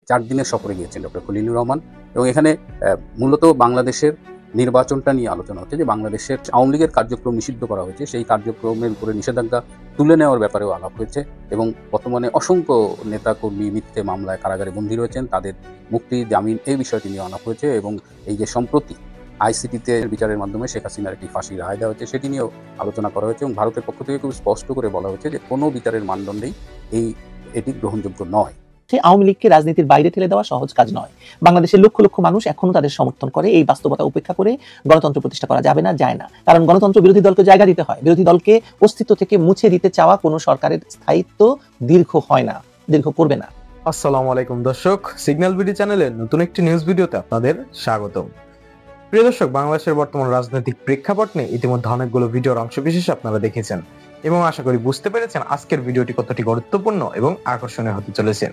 4 দিনের সফরে গিয়েছেন ডক্টর খলিলুর রহমান এবং এখানে মূলত বাংলাদেশের নির্বাচনটা নিয়ে আলোচনা হচ্ছে যে বাংলাদেশের আওয়ামী লীগের কার্যক্রম নিষিদ্ধ করা হয়েছে, সেই কার্যক্রমের উপরে নিষেধাজ্ঞা তুলে নেওয়ার ব্যাপারেও আলাপ হয়েছে এবং বর্তমানে অসংখ্য নেতাকর্মী মিথ্যে মামলায় কারাগারে বন্দী রয়েছেন, তাদের মুক্তি, জামিন এই বিষয়টি নিয়ে আলাপ হয়েছে এবং এই যে সম্প্রতি আইসিটিতে বিচারের মাধ্যমে শেখ হাসিনার একটি ফাঁসির রায় দেওয়া হয়েছে সেটি নিয়েও আলোচনা করা হয়েছে এবং ভারতের পক্ষ থেকে খুব স্পষ্ট করে বলা হয়েছে যে কোনো বিচারের মানদণ্ডেই এটি গ্রহণযোগ্য নয়। আওয়ামী লীগকে রাজনীতির বাইরে ঠেলে দেওয়া সহজ কাজ নয়। বাংলাদেশের লক্ষ লক্ষ মানুষ এখনো তাদের সমর্থন করে। এই বাস্তবতা উপেক্ষা করে গণতন্ত্র প্রতিষ্ঠা করা যাবে না, যায় না। কারণ গণতন্ত্র বিরোধী দলকে জায়গা দিতে হয়। বিরোধী দলকে অস্তিত্ব থেকে মুছে দিতে চাওয়া কোনো সরকারের স্থায়িত্ব দীর্ঘ হয় না, দীর্ঘ করবে না। আসসালামু আলাইকুম দর্শক, সিগন্যাল বিডি চ্যানেলের নতুন একটি নিউজ ভিডিওতে আপনাদের স্বাগতম। প্রিয় দর্শক, বাংলাদেশের বর্তমান রাজনৈতিক প্রেক্ষাপট নিয়ে ইতিমধ্যে অনেকগুলো ভিডিওর অংশবিশেষ আপনারা দেখেছেন এবং আশা করি বুঝতে পেরেছেন আজকের ভিডিওটি কতটি গুরুত্বপূর্ণ এবং আকর্ষণীয় হতে চলেছে।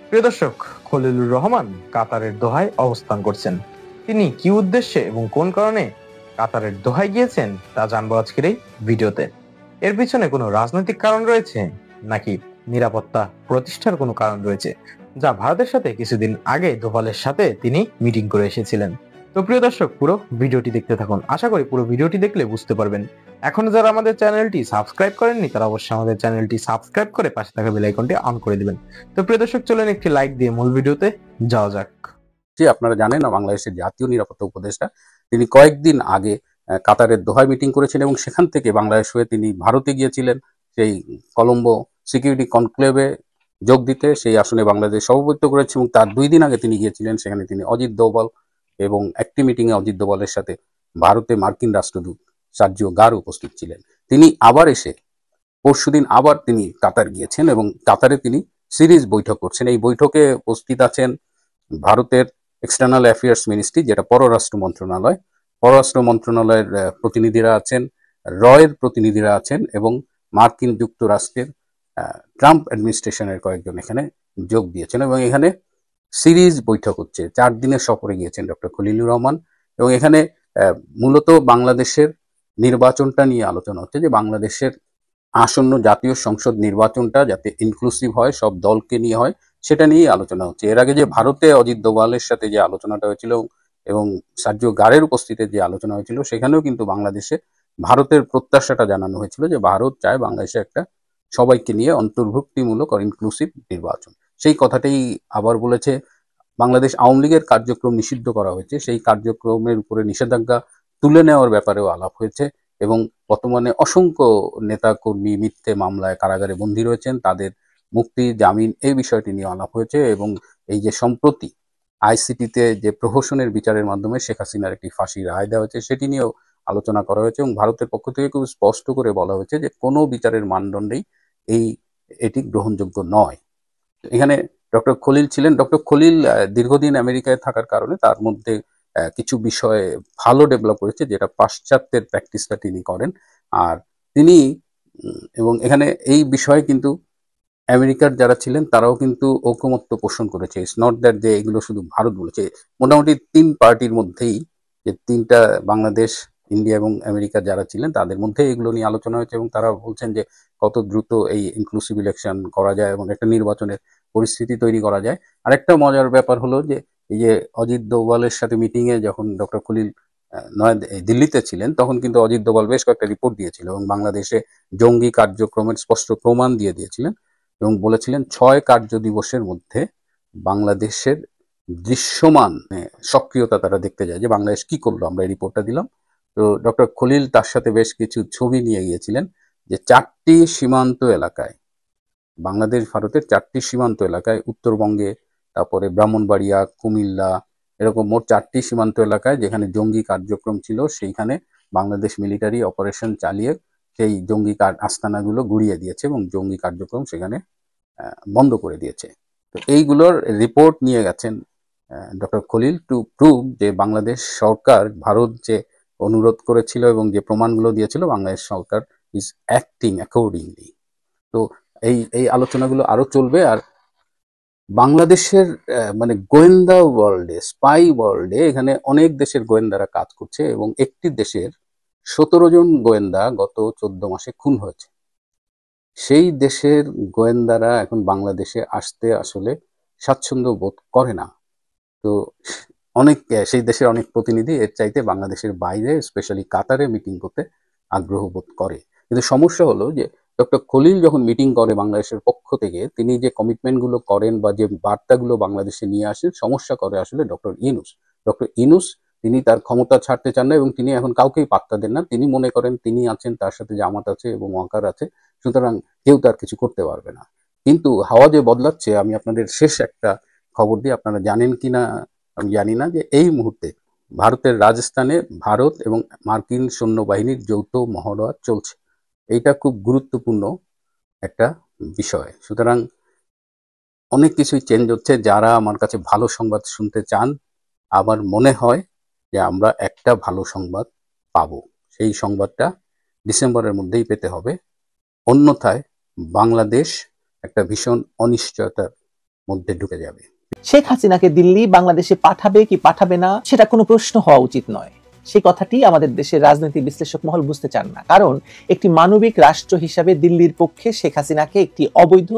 প্রিয় দর্শক, খলিলুর রহমান কাতারের দোহায় অবস্থান করছেন। তিনি কি উদ্দেশ্যে এবং কোন কারণে কাতারের দোহায় গিয়েছেন তা জানবো আজকের এই ভিডিওতে। এর পিছনে কোনো রাজনৈতিক কারণ রয়েছে নাকি নিরাপত্তা প্রতিষ্ঠার কোনো কারণ রয়েছে, যা ভারতের সাথে কিছুদিন আগে দোভালের সাথে তিনি মিটিং করে এসেছিলেন। তো প্রিয় দর্শক, পুরো ভিডিওটি দেখতে থাকুন। আশা করি পুরো ভিডিওটি দেখলে বুঝতে পারবেন। এখন যারা আমাদের চ্যানেলটি সাবস্ক্রাইব করেননি তারা অবশ্যই আমাদের চ্যানেলটি সাবস্ক্রাইব করে পাশে থাকা বেল আইকনটি অন করে দিবেন। তো প্রিয় দর্শক, চলেন একটি লাইক দিয়ে মূল ভিডিওতে যাওয়া যাক। আপনারা জানেন না, বাংলাদেশের জাতীয় নিরাপত্তা উপদেষ্টা তিনি কয়েকদিন আগে কাতারের দোহায় মিটিং করেছেন এবং সেখান থেকে বাংলাদেশ হয়ে তিনি ভারতে গিয়েছিলেন সেই কলম্বো সিকিউরিটি কনক্লেভে যোগ দিতে। সেই আসনে বাংলাদেশ সভাপতিত্ব করেছে এবং তার 2 দিন আগে তিনি গিয়েছিলেন, সেখানে তিনি অজিত দোভাল এবং একটি মিটিংয়ে অজিত দোভালের সাথে ভারতে মার্কিন রাষ্ট্রদূত সার্জিও গার উপস্থিত ছিলেন। তিনি আবার এসে পরশুদিন আবার তিনি কাতার গিয়েছেন এবং কাতারে তিনি সিরিজ বৈঠক করছেন। এই বৈঠকে উপস্থিত আছেন ভারতের এক্সটার্নাল অ্যাফেয়ার্স মিনিস্ট্রি, যেটা পররাষ্ট্র মন্ত্রণালয়ের প্রতিনিধিরা আছেন, রয়ের প্রতিনিধিরা আছেন এবং মার্কিন যুক্তরাষ্ট্রের ট্রাম্প অ্যাডমিনিস্ট্রেশনের কয়েকজন এখানে যোগ দিয়েছেন এবং এখানে সিরিজ বৈঠক হচ্ছে। 4 দিনের সফরে গিয়েছেন ডক্টর খলিলুর রহমান এবং এখানে মূলত বাংলাদেশের নির্বাচনটা নিয়ে আলোচনা হচ্ছে যে বাংলাদেশের আসন্ন জাতীয় সংসদ নির্বাচনটা যাতে ইনক্লুসিভ হয়, সব দলকে নিয়ে হয়, সেটা নিয়েই আলোচনা হচ্ছে। এর আগে যে ভারতে অজিত দোভালের সাথে যে আলোচনাটা হয়েছিল এবং সার্জিও গারের উপস্থিতিতে যে আলোচনা হয়েছিল, সেখানেও কিন্তু বাংলাদেশে ভারতের প্রত্যাশাটা জানানো হয়েছিল যে ভারত চায় বাংলাদেশে একটা সবাইকে নিয়ে অন্তর্ভুক্তিমূলক আর ইনক্লুসিভ নির্বাচন। সেই কথাটাই আবার বলেছে। বাংলাদেশ আওয়ামী লীগের কার্যক্রম নিষিদ্ধ করা হয়েছে, সেই কার্যক্রমের উপরে নিষেধাজ্ঞা তুলে নেওয়ার ব্যাপারেও আলাপ হয়েছে এবং বর্তমানে অসংখ্য নেতাকর্মী মিথ্যে মামলায় কারাগারে বন্দী রয়েছেন, তাদের মুক্তি, জামিন এই বিষয়টি নিয়ে আলাপ হয়েছে এবং এই যে সম্প্রতি আইসিটিতে যে প্রহসনের বিচারের মাধ্যমে শেখ হাসিনার একটি ফাঁসির রায় দেওয়া হয়েছে সেটি নিয়েও আলোচনা করা হয়েছে এবং ভারতের পক্ষ থেকে খুব স্পষ্ট করে বলা হয়েছে যে কোনো বিচারের মানদণ্ডেই এটি গ্রহণযোগ্য নয়। এখানে ডক্টর খলিল ছিলেন। ডক্টর খলিল দীর্ঘদিন আমেরিকায় থাকার কারণে তার মধ্যে কিছু বিষয়ে ভালো ডেভেলপ করেছে, যেটা পাশ্চাত্যের প্র্যাকটিসটা তিনি করেন। আর তিনি এবং এখানে এই বিষয়ে কিন্তু আমেরিকার যারা ছিলেন তারাও কিন্তু ঐকমত্য পোষণ করেছে। ইটস নট দ্যাট যে এগুলো শুধু ভারত বলেছে। মোটামুটি 3 পার্টির মধ্যেই, যে 3টা বাংলাদেশ, ইন্ডিয়া এবং আমেরিকার যারা ছিলেন তাদের মধ্যে এগুলো নিয়ে আলোচনা হয়েছে এবং তারা বলছেন যে কত দ্রুত এই ইনক্লুসিভ ইলেকশন করা যায় এবং একটা নির্বাচনের পরিস্থিতি তৈরি করা যায়। আরেকটা মজার ব্যাপার হলো যে এই যে অজিত দোভালের সাথে মিটিংয়ে যখন ডক্টর খলিল দিল্লিতে ছিলেন তখন কিন্তু অজিত দোভাল বেশ কয়েকটা রিপোর্ট দিয়েছিল এবং বাংলাদেশে জঙ্গি কার্যক্রমের স্পষ্ট প্রমাণ দিয়েছিলেন এবং বলেছিলেন 6 কার্য দিবসের মধ্যে বাংলাদেশের দৃশ্যমান সক্রিয়তা তারা দেখতে যায় যে বাংলাদেশ কি করলো। আমরা এই রিপোর্টটা দিলাম। তো ডক্টর খলিল তার সাথে বেশ কিছু ছবি নিয়ে গিয়েছিলেন যে 4টি সীমান্ত এলাকায়, বাংলাদেশ ভারতের 4টি সীমান্ত এলাকায়, উত্তরবঙ্গে, তারপরে ব্রাহ্মণবাড়িয়া, কুমিল্লা, এরকম মোট 4টি সীমান্ত এলাকায় যেখানে জঙ্গি কার্যক্রম ছিল সেইখানে বাংলাদেশ মিলিটারি অপারেশন চালিয়ে সেই জঙ্গি আস্তানাগুলো গুড়িয়ে দিয়েছে এবং জঙ্গি কার্যক্রম সেখানে বন্ধ করে দিয়েছে। তো এইগুলোর রিপোর্ট নিয়ে গেছেন ডক্টর খলিল টু প্রুভ যে বাংলাদেশ সরকার ভারত যে অনুরোধ করেছিল এবং যে প্রমাণগুলো দিয়েছিল বাংলাদেশ সরকার ইজ অ্যাক্টিং অ্যাকর্ডিংলি। তো এই আলোচনাগুলো আরো চলবে। আর বাংলাদেশের মানে গোয়েন্দা ওয়ার্ল্ডে, স্পাই ওয়ার্ল্ডে এখানে অনেক দেশের গোয়েন্দারা কাজ করছে এবং একটি দেশের 17 জন গোয়েন্দা গত 14 মাসে খুন হয়েছে। সেই দেশের গোয়েন্দারা এখন বাংলাদেশে আসতে আসলে স্বাচ্ছন্দ্য বোধ করে না। তো অনেক সেই দেশের অনেক প্রতিনিধি এর চাইতে বাংলাদেশের বাইরে স্পেশালি কাতারে মিটিং করতে আগ্রহ বোধ করে। কিন্তু সমস্যা হলো যে ডক্টর খলিল যখন মিটিং করে বাংলাদেশের পক্ষ থেকে, তিনি যে কমিটমেন্টগুলো করেন বা যে বার্তাগুলো বাংলাদেশে নিয়ে আসেন, সমস্যা করে আসলে ডক্টর ইউনূস। ডক্টর ইউনূস তিনি তার ক্ষমতা ছাড়তে চান না এবং তিনি এখন কাউকেই পাত্তা দেন না। তিনি মনে করেন তিনি আছেন, তার সাথে জামাত আছে এবং ওয়াকার আছে, সুতরাং কেউ তার কিছু করতে পারবে না। কিন্তু হাওয়া যে বদলাচ্ছে, আমি আপনাদের শেষ একটা খবর দিই, আপনারা জানেন কিনা আমি জানি না, যে এই মুহূর্তে ভারতের রাজস্থানে ভারত এবং মার্কিন সৈন্যবাহিনীর যৌথ মহড়া চলছে। এইটা খুব গুরুত্বপূর্ণ একটা বিষয়। সুতরাং অনেক কিছুই চেঞ্জ হচ্ছে। যারা আমার কাছে ভালো সংবাদ শুনতে চান, আমার মনে হয় যে আমরা একটা ভালো সংবাদ পাবো। সেই সংবাদটা ডিসেম্বরের মধ্যেই পেতে হবে, অন্যথায় বাংলাদেশ একটা ভীষণ অনিশ্চয়তার মধ্যে ঢুকে যাবে। শেখ হাসিনাকে দিল্লি বাংলাদেশে পাঠাবে কি পাঠাবে না সেটা কোনো প্রশ্ন হওয়া উচিত নয়। সেই কথাটি আমাদের দেশের রাজনৈতিক বিশ্লেষক মহল বুঝতে চান না। কারণ একটি মানবিক রাষ্ট্র হিসাবে দিল্লির পক্ষে শেখ হাসিনাকে একটি অবৈধ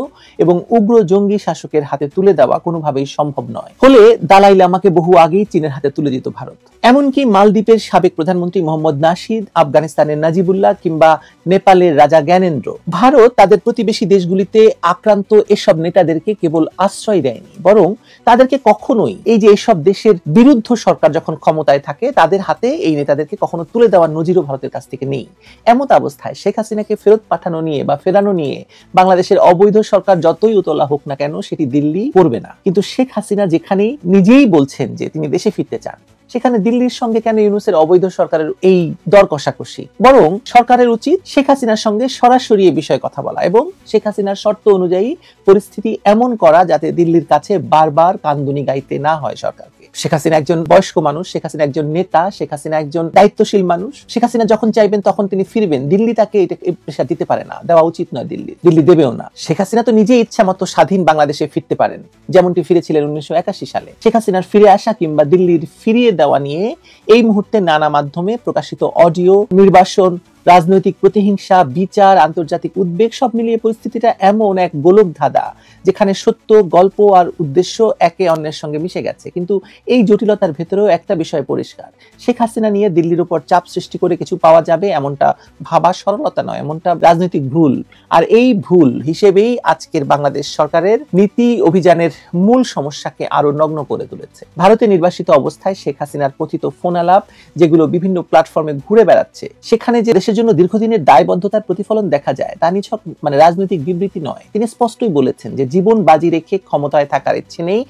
এবং উগ্র জঙ্গি শাসকের হাতে তুলে দেওয়া কোনোভাবেই সম্ভব নয়। হলে দালাই লামাকে বহু আগেই চীনের হাতে তুলে দিত ভারত। এমনকি মালদ্বীপের সাবেক প্রধানমন্ত্রী মোহাম্মদ নাশিদ, আফগানিস্তানের নাজিবুল্লাহ কিংবা নেপালের রাজা জ্ঞানেন্দ্র, ভারত তাদের প্রতিবেশী দেশগুলিতে আক্রান্ত এসব নেতাদেরকে কেবল আশ্রয় দেয়নি, বরং তাদেরকে কখনোই এই যে এসব দেশের বিরুদ্ধ সরকার যখন ক্ষমতায় থাকে তাদের হাতে এই নেতাদেরকে কখনো তুলে দেওয়ার নজিরও ভারতের কাছ থেকে নেই। এমত অবস্থায় শেখ হাসিনাকে ফেরত পাঠানো নিয়ে বা ফেরানো নিয়ে বাংলাদেশের অবৈধ সরকার যতই উতলা হোক না কেন সেটি দিল্লি করবে না। কিন্তু শেখ হাসিনা যেখানে নিজেই বলছেন যে তিনি দেশে ফিরতে চান, সেখানে দিল্লির সঙ্গে কেন ইউনূসের অবৈধ সরকারের এই দর কষাকষি? বরং সরকারের উচিত শেখ হাসিনার সঙ্গে সরাসরি এই বিষয়ে কথা বলা এবং শেখ হাসিনার শর্ত অনুযায়ী পরিস্থিতি এমন করা যাতে দিল্লির কাছে বারবার কান্দুনি গাইতে না হয় সরকারকে। শেখ হাসিনা একজন বয়স্ক মানুষ, শেখ হাসিনা একজন নেতা, শেখ হাসিনা একজন দায়িত্বশীল মানুষ। শেখ হাসিনা যখন চাইবেন তখন তিনি ফিরবেন। দিল্লি তাকে এটা প্রেশার দিতে পারে না, দেওয়া উচিত নয়, দিল্লি দেবেও না। শেখ হাসিনা তো নিজেই ইচ্ছা মতো স্বাধীন বাংলাদেশে ফিরতে পারেন, যেমনটি ফিরেছিলেন 1981 সালে। শেখ হাসিনার ফিরে আসা কিংবা দিল্লির ফিরিয়ে দেওয়া নিয়ে এই মুহূর্তে নানা মাধ্যমে প্রকাশিত অডিও, নির্বাসন, রাজনৈতিক প্রতিহিংসা, বিচার, আন্তর্জাতিক উদ্বেগ সব মিলিয়ে পরিস্থিতিটা এমন এক গোলক ধাঁধা যেখানে সত্য, গল্প আর উদ্দেশ্য একে অন্যের সঙ্গে মিশে গেছে। কিন্তু এই জটিলতার ভেতরেও একটা বিষয় পরিষ্কার, শেখ হাসিনা নিয়ে দিল্লির উপর চাপ সৃষ্টি করে কিছু পাওয়া যাবে এমনটা ভাবা সরলতা নয়, এমনটা রাজনৈতিক ভুল। আর এই ভুল হিসেবেই আজকের বাংলাদেশ সরকারের নীতি অভিযানের মূল সমস্যাকে আরো নগ্ন করে তুলেছে। ভারতে নির্বাসিত অবস্থায় শেখ হাসিনার কথিত ফোন আলাপ, যেগুলো বিভিন্ন প্ল্যাটফর্মে ঘুরে বেড়াচ্ছে, সেখানে যে দেশের জন্য দীর্ঘদিনের দায়বদ্ধতার প্রতিফলন দেখা যায় তা নিছক রাজনৈতিক বিবৃতি নয়। তিনি স্পষ্টই বলেছেন যে জীবন বাজি রেখে ক্ষমতায় থাকার ইচ্ছে নেই,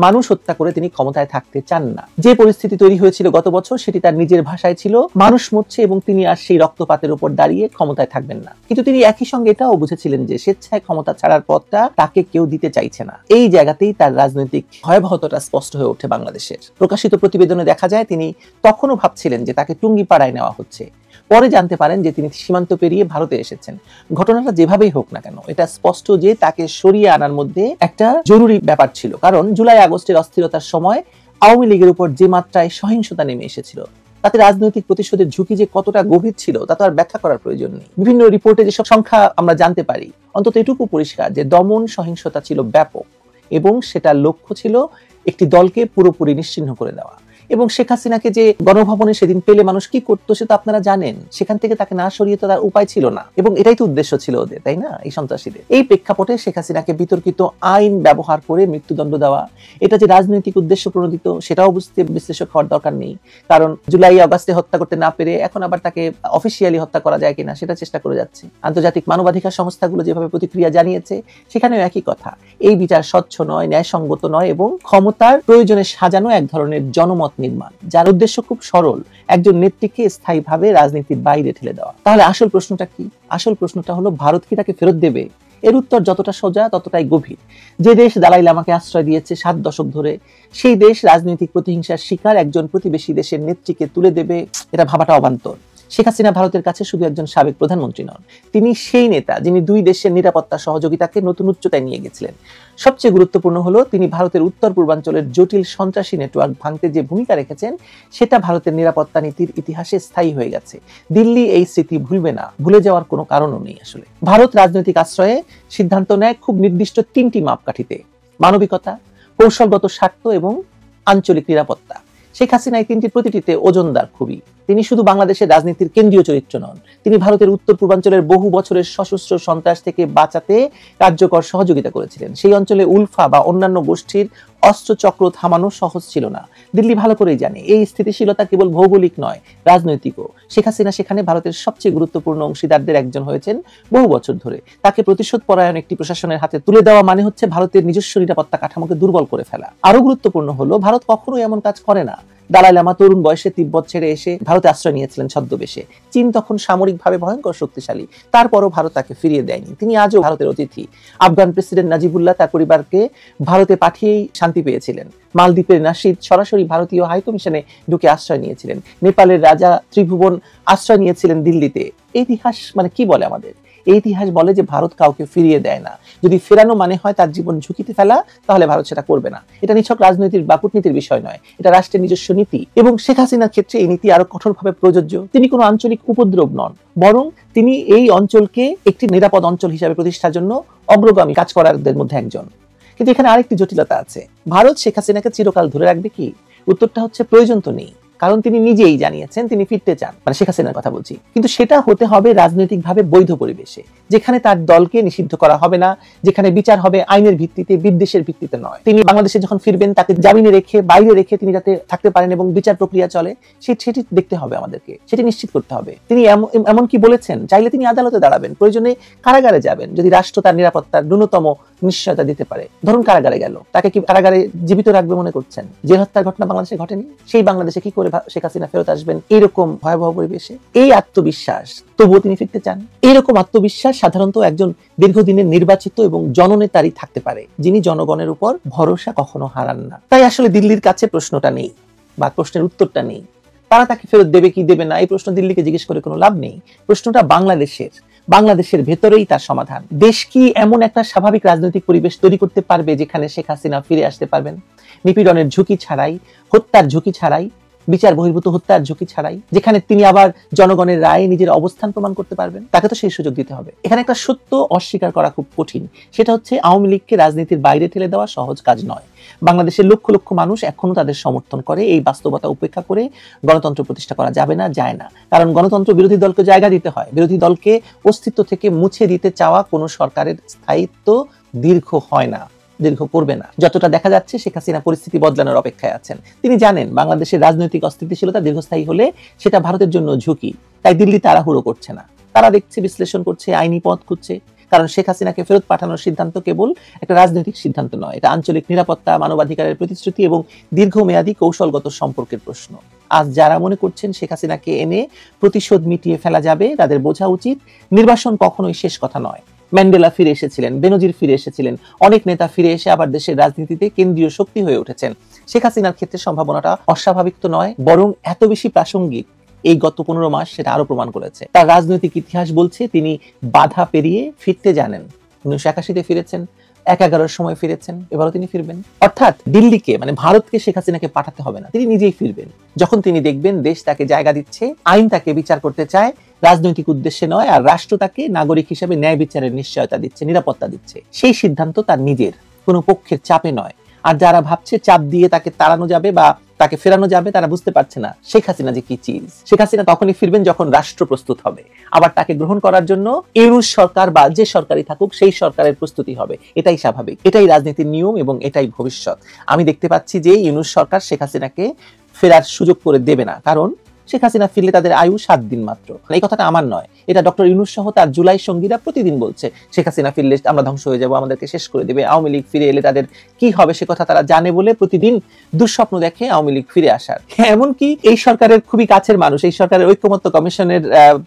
মানুষ হত্যা করে তিনি ক্ষমতায় থাকতে চান না। যে পরিস্থিতি তৈরি হয়েছিল গত বছর সেটি তার নিজের ভাষায় ছিল মানুষ মরছে এবং তিনি আর সেই রক্তপাতের উপর দাঁড়িয়ে ক্ষমতায় থাকবেন না। কিন্তু তিনি একই সঙ্গে এটাও বুঝেছিলেন যে স্বেচ্ছায় ক্ষমতা ছাড়ার পথটা তাকে কেউ দিতে চাইছে না। এই জায়গাতেই তার রাজনৈতিক ভয়াবহতাটা স্পষ্ট হয়ে ওঠে বাংলাদেশের। প্রকাশিত প্রতিবেদনে দেখা যায় তিনি তখনও ভাবছিলেন যে তাকে টুঙ্গিপাড়ায় নেওয়া হচ্ছে। পরে জানতে পারেন যে তিনি সীমান্ত পেরিয়ে ভারতে এসেছেন। ঘটনাটা যেভাবেই হোক না কেন, এটা স্পষ্ট যে তাকে সরিয়ে আনার মধ্যে একটা জরুরি ব্যাপার ছিল। কারণ জুলাই আগস্টের অস্থিরতার সময় আওয়ামী লীগের উপর যে মাত্রায় সহিংসতা নেমে এসেছিল, তাতে রাজনৈতিক প্রতিশোধের ঝুঁকি যে কতটা গভীর ছিল তা তো আর ব্যাখ্যা করার প্রয়োজন নেই। বিভিন্ন রিপোর্টে যেসব সংখ্যা আমরা জানতে পারি, অন্তত এটুকু পরিষ্কার যে দমন সহিংসতা ছিল ব্যাপক এবং সেটার লক্ষ্য ছিল একটি দলকে পুরোপুরি নিশ্চিহ্ন করে দেওয়া। এবং শেখ হাসিনাকে যে গণভবনে সেদিন পেলে মানুষ কি করতো সে তো আপনারা জানেন। সেখান থেকে তাকে না সরিয়ে তো তার উপায় ছিল না, এবং এটাই তো উদ্দেশ্য ছিল ওদের, তাই না, এই সন্ত্রাসীদের। এই প্রেক্ষাপটে শেখ হাসিনাকে বিতর্কিত আইন ব্যবহার করে মৃত্যুদণ্ড দেওয়া, এটা যে রাজনৈতিক উদ্দেশ্য প্রণোদিত সেটাও বুঝতে বিশ্লেষক হওয়ার দরকার নেই। কারণ জুলাই আগস্টে হত্যা করতে না পেরে এখন আবার তাকে অফিসিয়ালি হত্যা করা যায় কিনা সেটা চেষ্টা করে যাচ্ছে। আন্তর্জাতিক মানবাধিকার সংস্থাগুলো যেভাবে প্রতিক্রিয়া জানিয়েছে সেখানেও একই কথা। এই বিচার স্বচ্ছ নয়, ন্যায়সঙ্গত নয় এবং ক্ষমতার প্রয়োজনে সাজানো এক ধরনের জনমত নির্মাণ, যার উদ্দেশ্য খুব সরল, একজন নেত্রীকে স্থায়ীভাবে রাজনীতির বাইরে ঠেলে দেওয়া। তাহলে আসল প্রশ্নটা কি? আসল প্রশ্নটা হলো ভারত কি তাকে ফেরত দেবে? এর উত্তর যতটা সোজা ততটাই গভীর। যে দেশ দালাই লামাকে আশ্রয় দিয়েছে 7 দশক ধরে, সেই দেশ রাজনৈতিক প্রতিহিংসার শিকার একজন প্রতিবেশী দেশের নেত্রীকে তুলে দেবে, এটা ভাবাটা অবান্তর। শেখ হাসিনা ভারতের কাছে শুধু একজন সাবেক প্রধানমন্ত্রী নন, তিনি সেই নেতা যিনি 2 দেশের নিরাপত্তা সহযোগিতাকে নতুন উচ্চতায় নিয়ে গেছিলেন। সবচেয়ে গুরুত্বপূর্ণ হলো তিনি ভারতের উত্তর পূর্বাঞ্চলের জটিল সন্ত্রাসী নেটওয়ার্ক ভাঙতে যে ভূমিকা রেখেছেন সেটা ভারতের নিরাপত্তা নীতির ইতিহাসে স্থায়ী হয়ে গেছে। দিল্লি এই স্মৃতি ভুলবে না, ভুলে যাওয়ার কোনো কারণও নেই। আসলে ভারত রাজনৈতিক আশ্রয়ে সিদ্ধান্ত নেয় খুব নির্দিষ্ট 3টি মাপকাঠিতে: মানবিকতা, কৌশলগত স্বার্থ এবং আঞ্চলিক নিরাপত্তা। শেখ হাসিনা এই তিনটির প্রতিটিতে ওজনদার খুবই। তিনি শুধু বাংলাদেশের রাজনীতির কেন্দ্রীয় চরিত্র নন, তিনি ভারতের উত্তর পূর্বাঞ্চলের বহু বছরের সশস্ত্র সন্ত্রাস থেকে বাঁচাতে কার্যকর সহযোগিতা করেছিলেন। সেই অঞ্চলে উলফা বা অন্যান্য গোষ্ঠীর অস্ত্রচক্র থামানো সহজ ছিল না। দিল্লি ভালো করেই জানে এই স্থিতিশীলতা কেবল ভৌগোলিক নয়, রাজনৈতিকও। শেখ হাসিনা সেখানে ভারতের সবচেয়ে গুরুত্বপূর্ণ অংশীদারদের একজন হয়েছেন বহু বছর ধরে। তাকে প্রতিশোধ পরায়ণ একটি প্রশাসনের হাতে তুলে দেওয়া মানে হচ্ছে ভারতের নিজস্ব নিরাপত্তা কাঠামোকে দুর্বল করে ফেলা। আরো গুরুত্বপূর্ণ হলো, ভারত কখনোই এমন কাজ করে না। দালাই লামা তরুণ বয়সে তিব্বত ছেড়ে এসে ভারতে আশ্রয় নিয়েছিলেন ছদ্মবেশে। চীন তখন সামরিকভাবে ভয়ঙ্কর শক্তিশালী, তারপরও ভারত তাকে ফিরিয়ে দেয়নি। তিনি আজও ভারতের অতিথি। আফগান প্রেসিডেন্ট নাজিবুল্লাহ তার পরিবারকে ভারতে পাঠিয়েই শান্তি পেয়েছিলেন। মালদ্বীপের নাশিদ সরাসরি ভারতীয় হাইকমিশনে ঢুকে আশ্রয় নিয়েছিলেন। নেপালের রাজা ত্রিভুবন আশ্রয় নিয়েছিলেন দিল্লিতে। ইতিহাস মানে কি বলে আমাদের? এই ইতিহাস বলে যে ভারত কাউকে ফিরিয়ে দেয় না। যদি ফেরানো মানে হয় তার জীবন ঝুঁকিতে ফেলা, তাহলে ভারত সেটা করবে না। এটা নিছক রাজনৈতিক বা কূটনীতির বিষয় নয়, এটা রাষ্ট্রের নিজস্ব নীতি। এবং শেখ হাসিনার ক্ষেত্রে এই নীতি আরো কঠোরভাবে প্রযোজ্য। তিনি কোনো আঞ্চলিক উপদ্রব নন, বরং তিনি এই অঞ্চলকে একটি নিরাপদ অঞ্চল হিসাবে প্রতিষ্ঠার জন্য অগ্রগামী কাজ করারদের মধ্যে একজন। কিন্তু এখানে আরেকটি জটিলতা আছে। ভারত শেখ হাসিনাকে চিরকাল ধরে রাখবে কি? উত্তরটা হচ্ছে প্রয়োজন তো নেই, কারণ তিনি নিজেই জানিয়েছেন তিনি ফিরতে চান, মানে শেখ হাসিনার কথা বলছি। কিন্তু সেটা হতে হবে রাজনৈতিকভাবে বৈধ পরিবেশে, যেখানে তার দলকে নিষিদ্ধ করা হবে না, যেখানে বিচার হবে আইনের ভিত্তিতে, বিদ্বেষের ভিত্তিতে নয়। তিনি বাংলাদেশে যখন ফিরবেন তাকে জামিনে রেখে, বাইরে রেখে তিনি যাতে থাকতে পারেন এবং বিচার প্রক্রিয়া চলে, সেটি দেখতে হবে আমাদেরকে, সেটি নিশ্চিত করতে হবে। তিনি এমনকি বলেছেন চাইলে তিনি আদালতে দাঁড়াবেন, প্রয়োজনে কারাগারে যাবেন, যদি রাষ্ট্র তার নিরাপত্তার ন্যূনতম নিশ্চয়তা দিতে পারে। ধরুন কারাগারে গেল, তাকে কি কারাগারে জীবিত রাখবে মনে করছেন? যে হত্যার ঘটনা বাংলাদেশে ঘটেনি, সেই বাংলাদেশে কি করে শেখ হাসিনা ফেরত আসবেন এইরকম ভয়াবহ পরিবেশে? এই আত্মবিশ্বাস, তবুও তিনি ফিরতে চান। এইরকম আত্মবিশ্বাস সাধারণত একজন দীর্ঘদিনের নির্বাচিত এবং জননেতারই থাকতে পারে, যিনি জনগণের উপর ভরসা কখনো হারান না। তাই আসলে দিল্লির কাছে প্রশ্নটা নেই বা প্রশ্নের উত্তরটা নেই। তারা তাকে ফেরত দেবে কি দেবে না এই প্রশ্ন দিল্লিকে জিজ্ঞেস করে কোনো লাভ নেই। প্রশ্নটা বাংলাদেশের ভেতরেই তার সমাধান। দেশ কি এমন একটা স্বাভাবিক রাজনৈতিক পরিবেশ তৈরি করতে পারবে যেখানে শেখ হাসিনা ফিরে আসতে পারবেন, নিপীড়নের ঝুঁকি ছাড়াই, হত্যার ঝুঁকি ছাড়াই, বিচার বহির্ভূত হত্যার ঝুঁকি ছাড়াই, যেখানে তিনি আবার জনগণের রায়ে নিজের অবস্থান প্রমাণ করতে পারবেন? তাকে তো সেই সুযোগ দিতে হবে। এখানে একটা সত্য অস্বীকার করা খুব কঠিন, সেটা হচ্ছে আওয়ামী লীগকে রাজনীতির বাইরে ঠেলে দেওয়া সহজ কাজ নয়। বাংলাদেশের লক্ষ লক্ষ মানুষ এখনো তাদের সমর্থন করে। এই বাস্তবতা উপেক্ষা করে গণতন্ত্র প্রতিষ্ঠা করা যাবে না, যায় না। কারণ গণতন্ত্র বিরোধী দলকে জায়গা দিতে হয়। বিরোধী দলকে অস্তিত্ব থেকে মুছে দিতে চাওয়া কোনো সরকারের স্থায়িত্ব দীর্ঘ হয় না, দীর্ঘ করবে না। যতটা দেখা যাচ্ছে শেখ হাসিনা পরিস্থিতি বদলানোর অপেক্ষায় আছেন। তিনি জানেন বাংলাদেশের রাজনৈতিক অস্থিতিশীলতা দীর্ঘস্থায়ী হলে সেটা ভারতের জন্য ঝুঁকি। তাই দিল্লি তাড়াহুড়ো করছে না, তারা দেখছে, বিশ্লেষণ করছে, আইনি পথ খুঁজছে। কারণ শেখ হাসিনাকে ফেরত পাঠানোর সিদ্ধান্ত কেবল একটা রাজনৈতিক সিদ্ধান্ত নয়, এটা আঞ্চলিক নিরাপত্তা, মানবাধিকারের প্রতিশ্রুতি এবং দীর্ঘমেয়াদী কৌশলগত সম্পর্কের প্রশ্ন। আজ যারা মনে করছেন শেখ হাসিনাকে এনে প্রতিশোধ মিটিয়ে ফেলা যাবে, তাদের বোঝা উচিত নির্বাসন কখনোই শেষ কথা নয়। ম্যান্ডেলা ফিরে এসেছিলেন, বেনজির ফিরে এসেছিলেন, অনেক নেতা ফিরে এসে আবার দেশের রাজনীতিতে কেন্দ্রীয় শক্তি হয়ে উঠেছেন। শেখ হাসিনার ক্ষেত্রে সম্ভাবনাটা অস্বাভাবিক তো নয়, বরং এত বেশি প্রাসঙ্গিক এই গত 15 মাস সেটা আরো প্রমাণ করেছে। তার রাজনৈতিক ইতিহাস বলছে তিনি বাধা পেরিয়ে ফিরতে জানেন। 1981-তে ফিরেছেন, 2011-র সময় ফিরেছেন, এবারও তিনি ফিরবেন। অর্থাৎ দিল্লিকে, মানে ভারতকে শেখ হাসিনাকে পাঠাতে হবে না, তিনি নিজেই ফিরবেন যখন তিনি দেখবেন দেশ তাকে জায়গা দিচ্ছে, আইন তাকে বিচার করতে চায়, রাজনৈতিক উদ্দেশ্যে নয়, আর রাষ্ট্র তাকে নাগরিক হিসেবে ন্যায় বিচারের নিশ্চয়তা দিচ্ছে, নিরাপত্তা দিচ্ছে। সেই সিদ্ধান্ত তার নিজের, কোনো পক্ষের চাপে নয়। আর যারা ভাবছে চাপ দিয়ে তাকে তাড়ানো যাবে বা তাকে ফেরানো যাবে, তারা বুঝতে পারছে না শেখ হাসিনা যে কি চিজ। শেখ হাসিনা তখনই ফিরবেন যখন রাষ্ট্র প্রস্তুত হবে, আবার তাকে গ্রহণ করার জন্য ইউনূস সরকার বা যে সরকারই থাকুক সেই সরকারের প্রস্তুতি হবে। এটাই স্বাভাবিক, এটাই রাজনীতির নিয়ম এবং এটাই ভবিষ্যৎ। আমি দেখতে পাচ্ছি যে ইউনূস সরকার শেখ হাসিনাকে ফেরার সুযোগ করে দেবে না, কারণ শেখ হাসিনা ফিরলে তাদের আয়ু 7 দিন মাত্র। এই কথাটা আমার নয়, এটা ডক্টর ইউনূস সহ তার জুলাই সঙ্গীরা প্রতিদিন বলছে। শেখ হাসিনা ফিরলে আমরা ধ্বংস হয়ে যাব, আমাদেরকে শেষ করে দেবে। আওয়ামী লীগ ফিরে এলে তাদের কি হবে সে কথা তারা জানে বলে প্রতিদিন দুঃস্বপ্ন দেখে আওয়ামী লীগ ফিরে আসার। এমনকি এই সরকারের খুবই কাছের মানুষ, এই সরকারের ঐক্যমত্য কমিশনের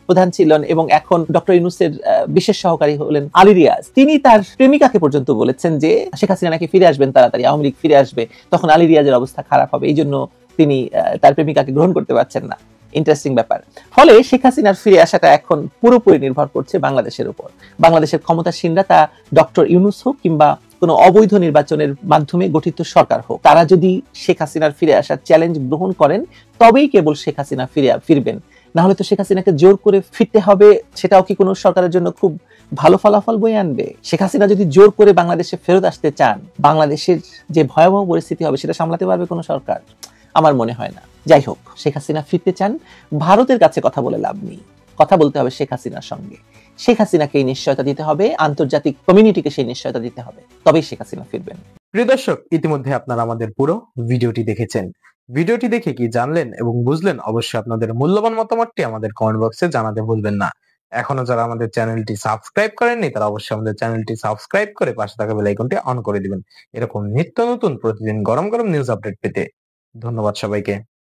প্রধান ছিলেন এবং এখন ডক্টর ইউনূসের বিশেষ সহকারী হলেন আলী রিয়াজ। তিনি তার প্রেমিকাকে পর্যন্ত বলেছেন যে শেখ হাসিনা নাকি ফিরে আসবেন তাড়াতাড়ি, আওয়ামী লীগ ফিরে আসবে, তখন আলী রিয়াজের অবস্থা খারাপ হবে, এই জন্য তিনি তার প্রেমিকাকে গ্রহণ করতে পারছেন না। ইন্টারেস্টিং ব্যাপার। ফলে শেখ হাসিনার ফিরে আসাটা এখন পুরোপুরি নির্ভর করছে বাংলাদেশের উপর। বাংলাদেশের ক্ষমতাসীনরা, তা ডক্টর ইউনূস হোক কিংবা কোনো অবৈধ নির্বাচনের মাধ্যমে গঠিত সরকার হোক, তারা যদি শেখ হাসিনার ফিরে আসার চ্যালেঞ্জ গ্রহণ করেন তবেই কেবল শেখ হাসিনা ফিরবেন। না হলে তো শেখ হাসিনাকে জোর করে ফিরতে হবে, সেটাও কি কোনো সরকারের জন্য খুব ভালো ফলাফল বয়ে আনবে? শেখ হাসিনা যদি জোর করে বাংলাদেশে ফেরত আসতে চান, বাংলাদেশের যে ভয়াবহ পরিস্থিতি হবে সেটা সামলাতে পারবে কোনো সরকার? আমার মনে হয় না। যাই হোক, শেখ হাসিনা ফিরতে চান, ভারতের কাছে কথা বলে লাভ নেই, কথা বলতে হবে শেখ হাসিনার সঙ্গে। শেখ হাসিনাকে এই নিশ্চয়তা দিতে হবে, আন্তর্জাতিক কমিউনিটিকে সেই নিশ্চয়তা দিতে হবে, তবেই শেখ হাসিনা ফিরবেন। প্রিয় দর্শক, ইতিমধ্যে আপনারা আমাদের পুরো ভিডিওটি দেখেছেন। ভিডিওটি দেখে কি জানলেন এবং বুঝলেন, অবশ্যই আপনাদের মূল্যবান মতামতটি আমাদের কমেন্ট বক্সে জানাতে ভুলবেন না। এখনো যারা আমাদের চ্যানেলটি সাবস্ক্রাইব করেননি তারা অবশ্যই আমাদের চ্যানেলটি সাবস্ক্রাইব করে পাশে থাকা বেল আইকনটি অন করে দিবেন, এরকম নিত্য নতুন প্রতিদিন গরম গরম নিউজ আপডেট পেতে। ধন্যবাদ সবাইকে।